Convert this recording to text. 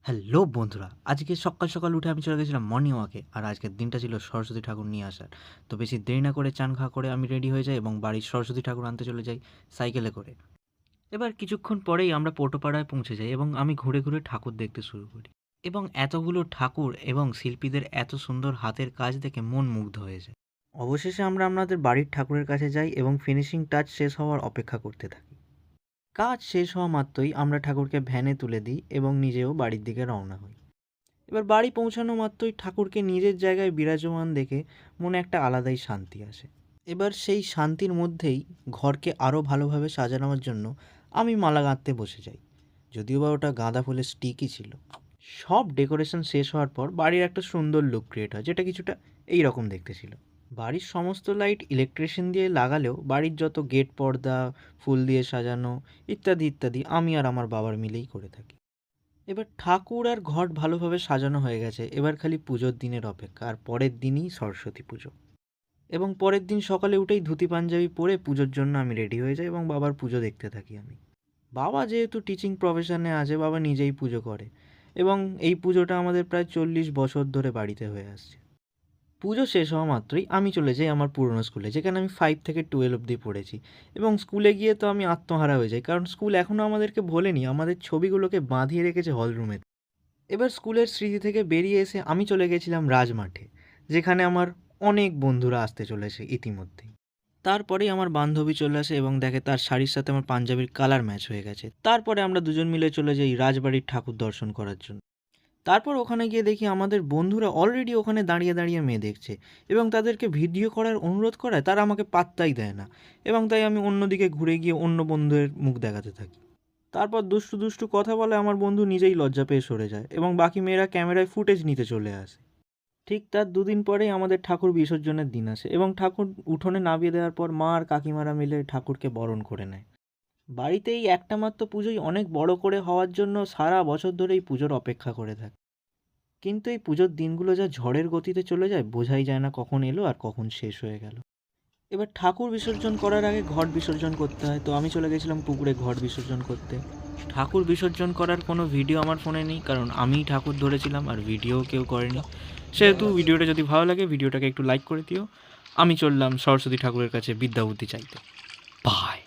Hello বন্ধুরা, আজকে সকাল সকাল উঠে আমি চলে গেছিলাম মর্নিং ওয়াকে। আর আজকের দিনটা ছিল সরস্বতী ঠাকুর নিয়ে আসার। তো বেশি দেরি না করে চান খাওয়া করে আমি রেডি হয়ে যাই এবং বাড়ির সরস্বতী ঠাকুর আনতে চলে যাই সাইকেলে করে। এবার কিছুক্ষণ পরেই আমরা পোটোপাড়ায় পৌঁছে যাই এবং আমি ঘুরে ঘুরে ঠাকুর দেখতে শুরু করি। এবং এতগুলো ঠাকুর এবং শিল্পীদের এত সুন্দর হাতের কাজ দেখে মন মুগ্ধ হয়ে যায়। অবশেষে আমরা আমাদের বাড়ির ঠাকুরের কাছে যাই এবং ফিনিশিং টাচ শেষ হওয়ার অপেক্ষা করতে থাকি। কাজ শেষ হওয়া মাত্রই আমরা ঠাকুরকে ভ্যানে তুলে দিই এবং নিজেও বাড়ির দিকে রওনা হই। এবার বাড়ি পৌঁছানো মাত্রই ঠাকুরকে নিজের জায়গায় বিরাজমান দেখে মনে একটা আলাদাই শান্তি আসে। এবার সেই শান্তির মধ্যেই ঘরকে আরও ভালোভাবে সাজানোর জন্য আমি মালা গাঁথতে বসে যাই, যদিও বা ওটা গাঁদা ফুলের স্টিকই ছিল। সব ডেকোরেশন শেষ হওয়ার পর বাড়ির একটা সুন্দর লুক ক্রিয়েট হয়, যেটা কিছুটা এই রকম দেখতে ছিল। বাড়ির সমস্ত লাইট ইলেকট্রিশিয়ান দিয়ে লাগালেও বাড়ির যত গেট পর্দা ফুল দিয়ে সাজানো ইত্যাদি ইত্যাদি আমি আর আমার বাবার মিলেই করে থাকি। এবার ঠাকুর আর ঘট ভালোভাবে সাজানো হয়ে গেছে, এবার খালি পুজোর দিনের অপেক্ষা। আর পরের দিনই সরস্বতী পুজো। এবং পরের দিন সকালে উঠেই ধুতি পাঞ্জাবি পরে পুজোর জন্য আমি রেডি হয়ে যাই এবং বাবার পুজো দেখতে থাকি আমি। বাবা যেহেতু টিচিং প্রফেশনে আছে, বাবা নিজেই পুজো করে এবং এই পুজোটা আমাদের প্রায় 40 বছর ধরে বাড়িতে হয়ে আসছে। পুজো শেষ হওয়া মাত্রই আমি চলে যাই আমার পুরনো স্কুলে, যেখানে আমি 5 থেকে 12 অবধি পড়েছি। এবং স্কুলে গিয়ে তো আমি আত্মহারা হয়ে যাই, কারণ স্কুল এখনও আমাদেরকে ভোলেনি, আমাদের ছবিগুলোকে বাঁধিয়ে রেখেছে হলরুমে। এবার স্কুলের স্মৃতি থেকে বেরিয়ে এসে আমি চলে গেছিলাম রাজমাঠে, যেখানে আমার অনেক বন্ধুরা আসতে চলেছে ইতিমধ্যেই। তারপরেই আমার বান্ধবী চলে আসে এবং দেখে তার শাড়ির সাথে আমার পাঞ্জাবির কালার ম্যাচ হয়ে গেছে। তারপরে আমরা দুজন মিলে চলে যাই রাজবাড়ির ঠাকুর দর্শন করার জন্য। তারপর ওখানে গিয়ে দেখি আমাদের বন্ধুরা অলরেডি ওখানে দাঁড়িয়ে দাঁড়িয়ে মেয়ে দেখছে এবং তাদেরকে ভিডিও করার অনুরোধ করায় তারা আমাকে পাত্তাই দেয় না। এবং তাই আমি অন্যদিকে ঘুরে গিয়ে অন্য বন্ধুদের মুখ দেখাতে থাকি। তারপর দুষ্টু দুষ্টু কথা বলে আমার বন্ধু নিজেই লজ্জা পেয়ে সরে যায় এবং বাকি মেয়েরা ক্যামেরায় ফুটেজ নিতে চলে আসে। ঠিক তার 2 দিন পরেই আমাদের ঠাকুর বিসর্জনের দিন আসে এবং ঠাকুর উঠোনে নামিয়ে দেওয়ার পর মা আর কাকিমারা মিলে ঠাকুরকে বরণ করে নেয়। বাড়িতে এই একটা মাত্র পুজোই অনেক বড় করে হওয়ার জন্য সারা বছর ধরে এই পুজোর অপেক্ষা করে থাকে। কিন্তু এই পুজোর দিনগুলো যা ঝড়ের গতিতে চলে যায়, বোঝাই যায় না কখন এলো আর কখন শেষ হয়ে গেল। এবার ঠাকুর বিসর্জন করার আগে ঘট বিসর্জন করতে হয়, তো আমি চলে গেছিলাম পুকুরে ঘট বিসর্জন করতে। ঠাকুর বিসর্জন করার কোনো ভিডিও আমার ফোনে নেই, কারণ আমিই ঠাকুর ধরেছিলাম আর ভিডিও কেউ করেনি। সেহেতু ভিডিওটা যদি ভালো লাগে ভিডিওটাকে একটু লাইক করে দিও। আমি চললাম সরস্বতী ঠাকুরের কাছে বিদ্যা বুদ্ধি চাইতে। বাই।